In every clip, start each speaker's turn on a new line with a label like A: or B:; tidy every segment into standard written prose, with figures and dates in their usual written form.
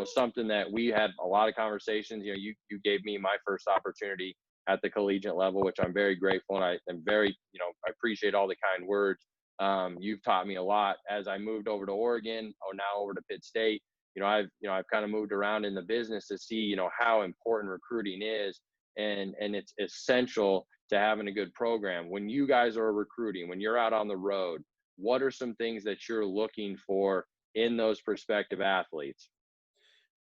A: something that we had a lot of conversations. You gave me my first opportunity at the collegiate level, which I'm very grateful, and I am very, I appreciate all the kind words. You've taught me a lot as I moved over to Oregon, or now over to Pitt State. I've kind of moved around in the business to see, how important recruiting is, and it's essential to having a good program. When you guys are recruiting, when you're out on the road, what are some things that you're looking for in those prospective athletes?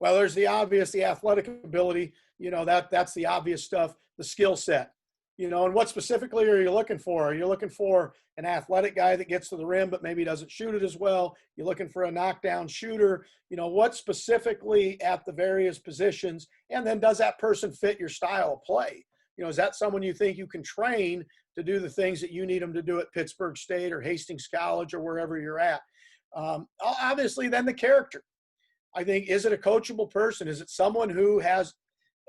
B: Well, there's the obvious, the athletic ability, that's the obvious stuff, the skill set, and what specifically are you looking for? Are you looking for an athletic guy that gets to the rim, but maybe doesn't shoot it as well? You're looking for a knockdown shooter, what specifically at the various positions? And then does that person fit your style of play? Is that someone you think you can train to do the things that you need them to do at Pittsburgh State or Hastings College or wherever you're at? Obviously, then the character. I think, is it a coachable person? Is it someone who has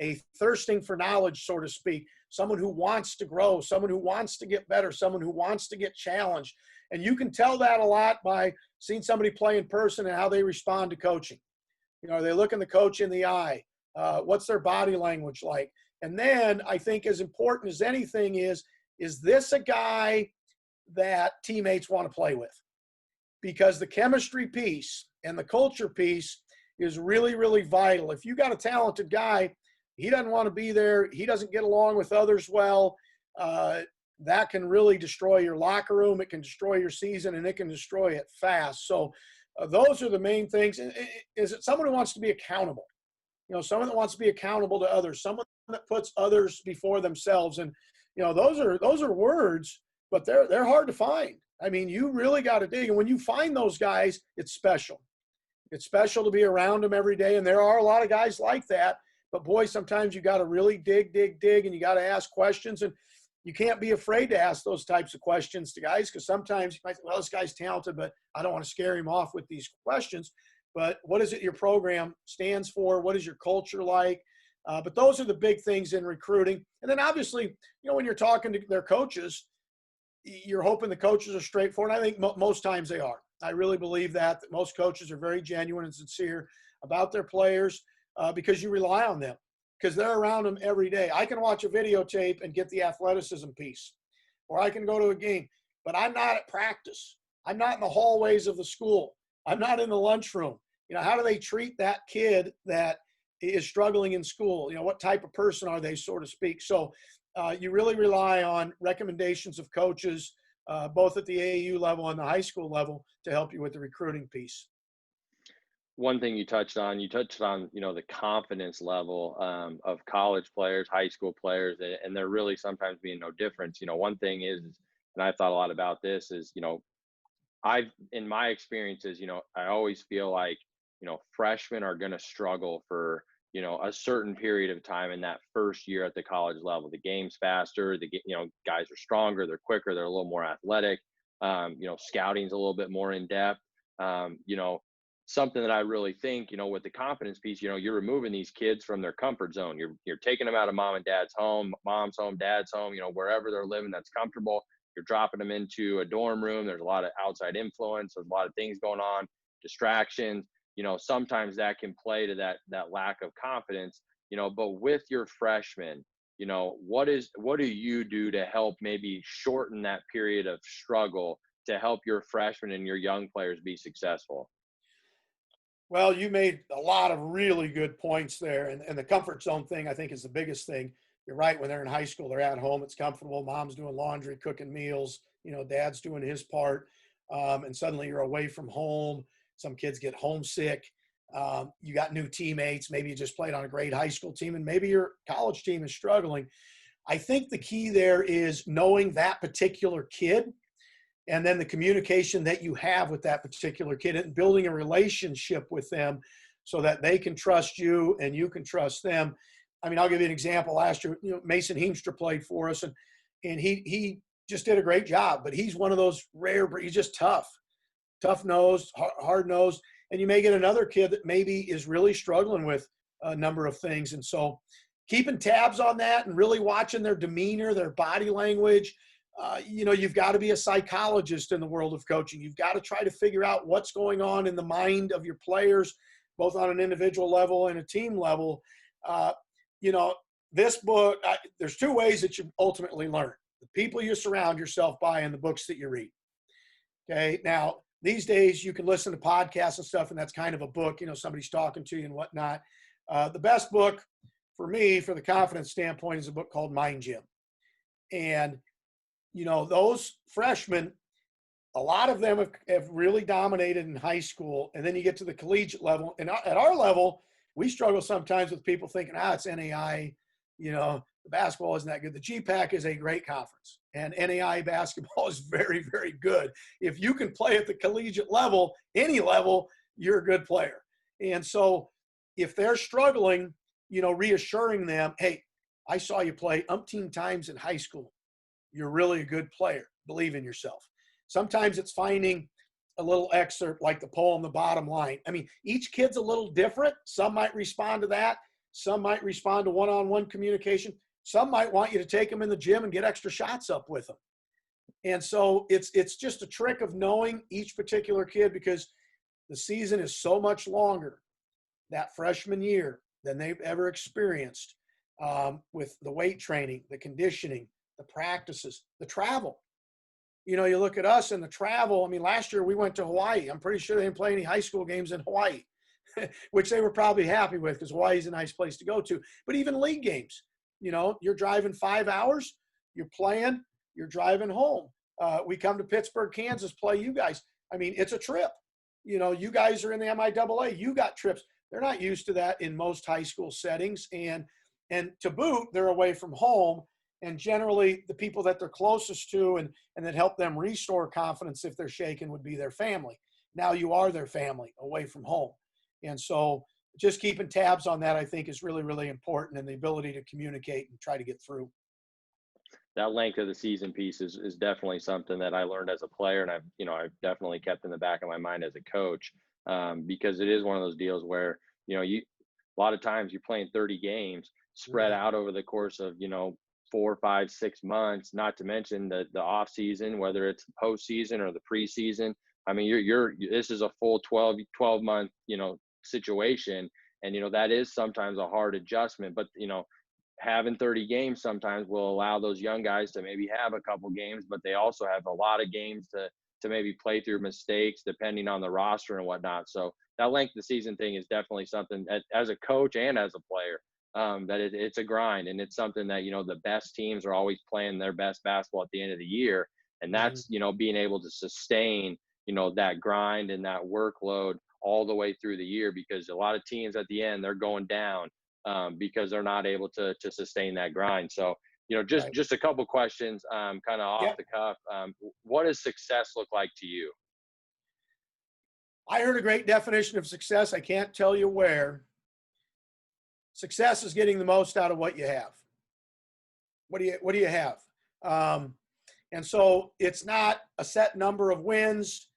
B: a thirsting for knowledge, so to speak, someone who wants to grow, someone who wants to get better, someone who wants to get challenged? And you can tell that a lot by seeing somebody play in person and how they respond to coaching. Are they looking the coach in the eye? What's their body language like? And then I think as important as anything is this a guy that teammates want to play with? Because the chemistry piece and the culture piece is really, really vital. If you got a talented guy, he doesn't want to be there, he doesn't get along with others well, that can really destroy your locker room, it can destroy your season, and it can destroy it fast. So those are the main things. Is it someone who wants to be accountable? Someone that wants to be accountable to others, someone that puts others before themselves. And, those are words, but they're hard to find. I mean, you really got to dig. And when you find those guys, it's special. It's special to be around them every day. And there are a lot of guys like that. But, boy, sometimes you got to really dig, and you got to ask questions. And you can't be afraid to ask those types of questions to guys, because sometimes you might say, well, this guy's talented, but I don't want to scare him off with these questions. But what is it your program stands for? What is your culture like? But those are the big things in recruiting. And then, obviously, when you're talking to their coaches, you're hoping the coaches are straightforward. I think most times they are. I really believe that most coaches are very genuine and sincere about their players, because you rely on them, because they're around them every day. I can watch a videotape and get the athleticism piece, or I can go to a game, but I'm not at practice. I'm not in the hallways of the school. I'm not in the lunchroom. How do they treat that kid that is struggling in school? What type of person are they, so to speak? So you really rely on recommendations of coaches, both at the AAU level and the high school level, to help you with the recruiting piece.
A: One thing you touched on, the confidence level of college players, high school players, and they're really sometimes being no difference. One thing is, and I've thought a lot about this, is, in my experiences, I always feel like, freshmen are going to struggle for, a certain period of time in that first year at the college level. The game's faster, guys are stronger, they're quicker, they're a little more athletic. Scouting's a little bit more in depth. Something that I really think, with the confidence piece, you're removing these kids from their comfort zone. You're taking them out of mom and dad's home, mom's home, dad's home, wherever they're living that's comfortable. You're dropping them into a dorm room. There's a lot of outside influence. There's a lot of things going on, distractions. Sometimes that can play to that lack of confidence, but with your freshmen, what do you do to help maybe shorten that period of struggle to help your freshmen and your young players be successful?
B: Well, you made a lot of really good points there. And the comfort zone thing, I think, is the biggest thing. You're right. When they're in high school, they're at home. It's comfortable. Mom's doing laundry, cooking meals. Dad's doing his part. And suddenly you're away from home. Some kids get homesick. You got new teammates. Maybe you just played on a great high school team, and maybe your college team is struggling. I think the key there is knowing that particular kid, and then the communication that you have with that particular kid, and building a relationship with them so that they can trust you and you can trust them. I mean, I'll give you an example. Last year, Mason Heemstra played for us, and he just did a great job. But he's one of those rare, he's just tough-nosed, hard-nosed. And you may get another kid that maybe is really struggling with a number of things. And so keeping tabs on that and really watching their demeanor, their body language. You've got to be a psychologist in the world of coaching. You've got to try to figure out what's going on in the mind of your players. both on an individual level and a team level. You know, this book, there's two ways that you ultimately learn: the people you surround yourself by and the books that you read. Okay. Now, these days you can listen to podcasts and stuff, and that's kind of a book, you know, somebody's talking to you and whatnot. The best book for me, for the confidence standpoint, is a book called Mind Gym. And, you know, those freshmen, a lot of them have really dominated in high school. And then you get to the collegiate level. And at our level, we struggle sometimes with people thinking, it's NAI, you know, the basketball isn't that good. The GPAC is a great conference, and NAI basketball is very, very good. If you can play at the collegiate level, any level, you're a good player. And so if they're struggling, you know, reassuring them, hey, I saw you play umpteen times in high school. You're really a good player. Believe in yourself. Sometimes it's finding a little excerpt like the poem, The Bottom Line. I mean, each kid's a little different. Some might respond to that. Some might respond to one-on-one communication. Some might want you to take them in the gym and get extra shots up with them. And so it's just a trick of knowing each particular kid, because the season is so much longer that freshman year than they've ever experienced, with the weight training, the conditioning, the practices, the travel. You know, you look at us and the travel. I mean, last year we went to Hawaii. I'm pretty sure they didn't play any high school games in Hawaii, which they were probably happy with, because Hawaii's a nice place to go to. But even league games, you know, you're driving 5 hours, you're playing, you're driving home. We come to Pittsburgh, Kansas, play you guys. I mean, it's a trip. You know, you guys are in the MIAA. You got trips. They're not used to that in most high school settings. And to boot, they're away from home. And generally, the people that they're closest to and that help them restore confidence if they're shaken would be their family. Now you are their family away from home. And so just keeping tabs on that, I think, is really, really important, and the ability to communicate and try to get through.
A: That length of the season piece is definitely something that I learned as a player, and I've definitely kept in the back of my mind as a coach, because it is one of those deals where, you know, a lot of times you're playing 30 games spread out over the course of, you know, 4, 5, 6 months, not to mention the off season, whether it's postseason or the preseason. I mean, this is a full 12 month, you know, situation. And, you know, that is sometimes a hard adjustment, but, you know, having 30 games sometimes will allow those young guys to maybe have a couple games, but they also have a lot of games to maybe play through mistakes depending on the roster and whatnot. So that length of the season thing is definitely something that, as a coach and as a player, that it's a grind, and it's something that, you know, the best teams are always playing their best basketball at the end of the year. And that's, you know, being able to sustain, you know, that grind and that workload all the way through the year, because a lot of teams at the end, they're going down, because they're not able to sustain that grind. So, you know, just a couple questions, kind of off the cuff. What does success look like to you?
B: I heard a great definition of success. I can't tell you where. Success is getting the most out of what you have. What do you have? And so it's not a set number of wins.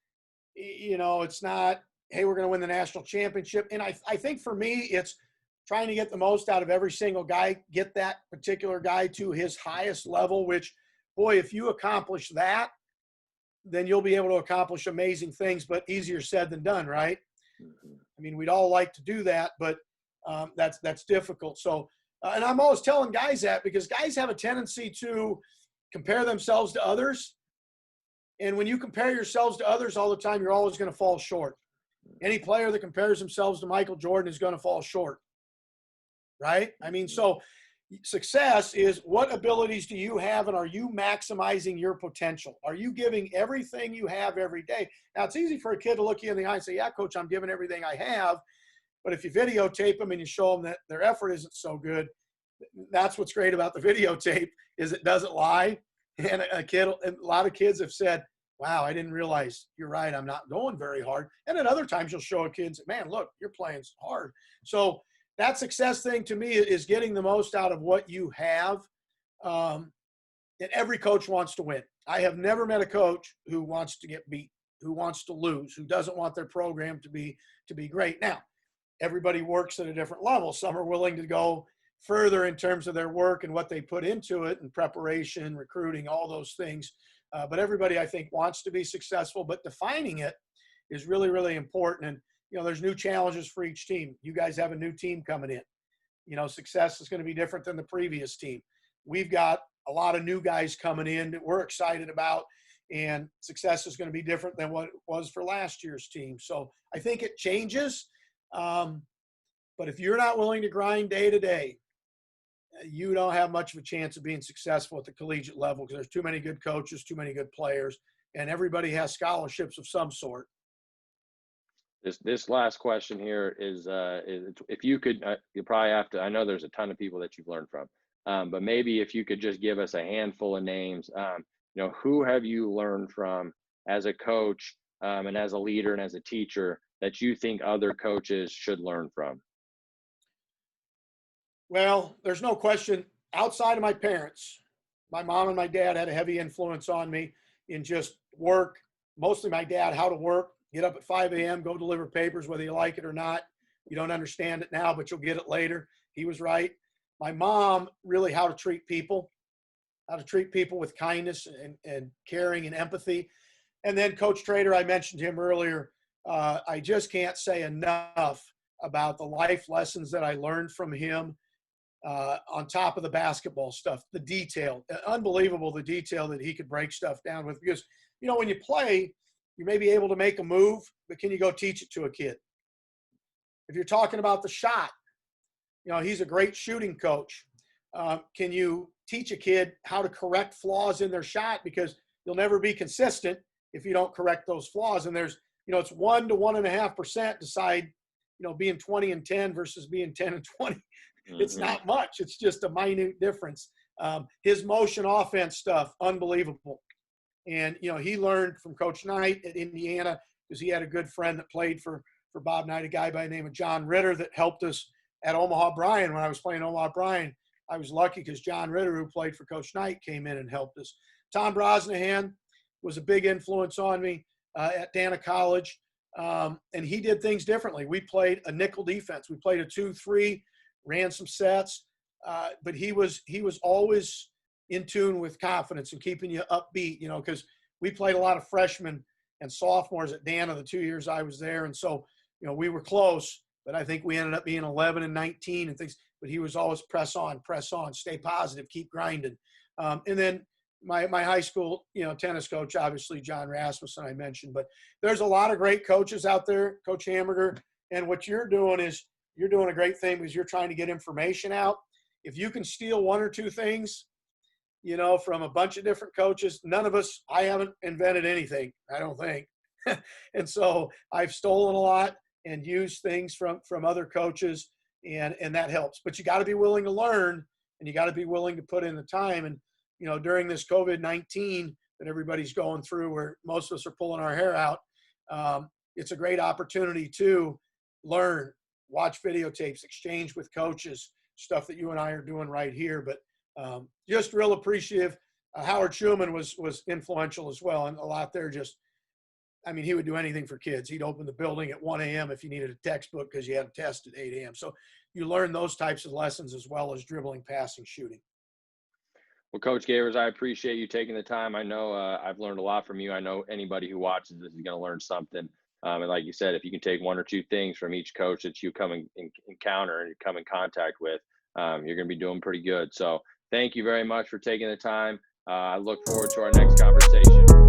B: You know, it's not, hey, we're going to win the national championship. And I think for me, it's trying to get the most out of every single guy, get that particular guy to his highest level, which, boy, if you accomplish that, then you'll be able to accomplish amazing things, but easier said than done, right? I mean, we'd all like to do that, but that's difficult. So, and I'm always telling guys that, because guys have a tendency to compare themselves to others. And when you compare yourselves to others all the time, you're always going to fall short. Any player that compares themselves to Michael Jordan is going to fall short, right? I mean, so success is, what abilities do you have, and are you maximizing your potential? Are you giving everything you have every day? Now, it's easy for a kid to look you in the eye and say, yeah, coach, I'm giving everything I have. But if you videotape them and you show them that their effort isn't so good, that's what's great about the videotape, is it doesn't lie. And a lot of kids have said, wow, I didn't realize, you're right, I'm not going very hard. And at other times you'll show a kid, man, look, you're playing hard. So that success thing to me is getting the most out of what you have. And every coach wants to win. I have never met a coach who wants to get beat, who wants to lose, who doesn't want their program to be great. Now, everybody works at a different level. Some are willing to go further in terms of their work and what they put into it, and preparation, recruiting, all those things. But everybody, I think, wants to be successful, but defining it is really, really important. there's new challenges for each team. You guys have a new team coming in. Success is going to be different than the previous team. We've got a lot of new guys coming in that we're excited about, and success is going to be different than what it was for last year's team. So I think it changes. But if you're not willing to grind day to day, you don't have much of a chance of being successful at the collegiate level, because there's too many good coaches, too many good players, and everybody has scholarships of some sort.
A: This last question here is if you could, you probably have to. I know there's a ton of people that you've learned from, but maybe if you could just give us a handful of names. Who have you learned from as a coach, and as a leader and as a teacher, that you think other coaches should learn from?
B: Well, there's no question, outside of my parents, my mom and my dad had a heavy influence on me in just work. Mostly my dad, how to work, get up at 5 a.m., go deliver papers, whether you like it or not. You don't understand it now, but you'll get it later. He was right. My mom, really how to treat people with kindness and caring and empathy. And then Coach Trader, I mentioned him earlier. I just can't say enough about the life lessons that I learned from him. On top of the basketball stuff, the detail, unbelievable, the detail that he could break stuff down with. Because, when you play, you may be able to make a move, but can you go teach it to a kid? If you're talking about the shot, he's a great shooting coach. Can you teach a kid how to correct flaws in their shot? Because you'll never be consistent if you don't correct those flaws. And there's, it's 1 to 1.5% decide, being 20 and 10 versus being 10 and 20. It's not much. It's just a minute difference. His motion offense stuff, unbelievable. And, he learned from Coach Knight at Indiana, because he had a good friend that played for Bob Knight, a guy by the name of John Ritter, that helped us at Omaha Bryan. When I was playing Omaha Bryan, I was lucky because John Ritter, who played for Coach Knight, came in and helped us. Tom Brosnahan was a big influence on me at Dana College. And he did things differently. We played a nickel defense. We played a 2-3, ran some sets, but he was always in tune with confidence and keeping you upbeat, because we played a lot of freshmen and sophomores at Dana the 2 years I was there. And so, we were close, but I think we ended up being 11 and 19 and things, but he was always press on, stay positive, keep grinding. And then my high school, tennis coach, obviously John Rasmussen, I mentioned, but there's a lot of great coaches out there, Coach Hamburger. And what you're doing is, you're doing a great thing, because you're trying to get information out. If you can steal one or two things, from a bunch of different coaches, I haven't invented anything, I don't think. And so I've stolen a lot and used things from other coaches, and that helps. But you got to be willing to learn, and you got to be willing to put in the time. And, during this COVID-19 that everybody's going through, where most of us are pulling our hair out, it's a great opportunity to learn, watch videotapes, exchange with coaches, stuff that you and I are doing right here. But just real appreciative. Howard Schumann was influential as well, and a lot there. He would do anything for kids. He'd open the building at 1 a.m. if you needed a textbook because you had a test at 8 a.m. So you learn those types of lessons, as well as dribbling, passing, shooting.
A: Well, Coach Gavers, I appreciate you taking the time. I know I've learned a lot from you. I know anybody who watches this is going to learn something. And like you said, if you can take one or two things from each coach that you come and encounter and you come in contact with, you're going to be doing pretty good. So thank you very much for taking the time. I look forward to our next conversation.